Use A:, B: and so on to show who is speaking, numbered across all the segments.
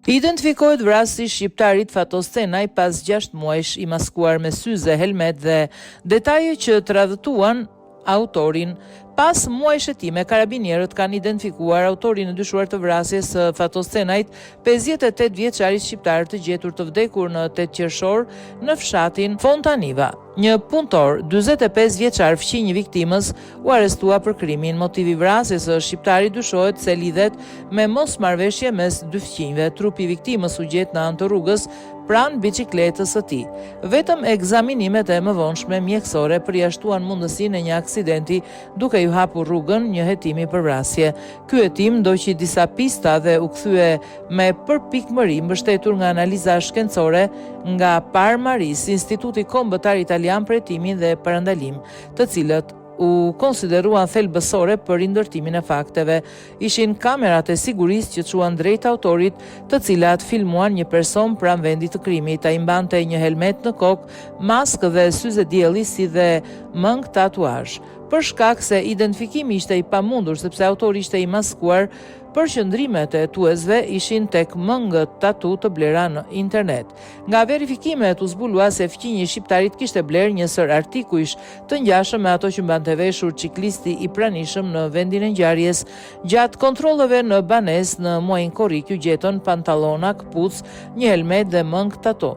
A: Identifikohet vrasi shqiptarit Fatos Cenaj pas 6 muajsh i maskuar me syze, helmet dhe detaje që të radhëtuan autorin. Pas muaj shëtime, karabinierët kanë identifikuar autorin e dyshuar të vrasjes së Fatos Cenajt, 58 vjeçarit shqiptar të gjetur të vdekur në 8 qershor në fshatin Fontaniva. Një punëtor, 45 vjeçar fqinj i viktimës, u arrestua për krimin. Motivi i vrasjes së shqiptarit dyshohet se lidhet me mosmarrveshje mes dy fqinjve. Trupi i viktimës u gjet në anë të rrugës pranë biçikletës së tij. Vetëm ekzaminimet e mëvonshme mjekësore përjashtuan mundësinë e një aksidenti, duke ju hapur rrugën një hetimi për vrasje. Ky hetim ndoqi disa pista dhe u kthye me përpikmëri mbështetur nga analiza shkencore nga Parmaris, Instituti Kombëtar Italian për Hetimin dhe Parandalim, të cilët u konsideruan thelbësore për rindërtimin e fakteve. Ishin kamerat e sigurisë që çuan drejt autorit, të cilat filmuan një person pranë vendit të krimit. Ai mbante një helmet në kokë, maskë dhe syze dielli, si dhe mëng tatuazh. Për shkak se identifikimi ishte i pamundur sepse autori ishte i maskuar, përqendrimet e tuesve ishin tek mëngët tatu të blera në internet. Nga verifikimet u zbulua se fqinji i shqiptarit kishte bler një sër artikujsh të ngjashëm me ato që mbante veshur ciklisti i pranishëm në vendin e ngjarjes. Gjatë kontrolleve në banesë në muajin korrik u gjetën pantallona, këpucë, një helmet dhe mëng tatu.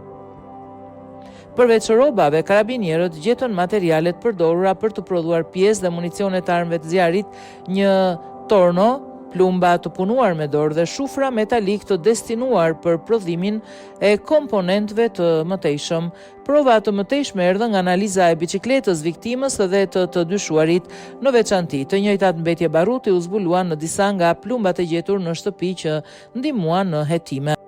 A: Përveç rrobave, karabinierët gjetën materialet përdorura për të prodhuar pjesë dhe municione të armëve të zjarrit, një torno, plumba të punuar me dorë dhe shufra metalik të destinuar për prodhimin e komponentëve të mëtejshëm. Prova të mëtejshme erdhën nga analiza e biçikletës viktimës dhe të dyshuarit, në veçanti të njëjtat mbetje baruti u zbuluan në disa nga plumbat e gjetur në shtëpi që ndihmuan në hetime.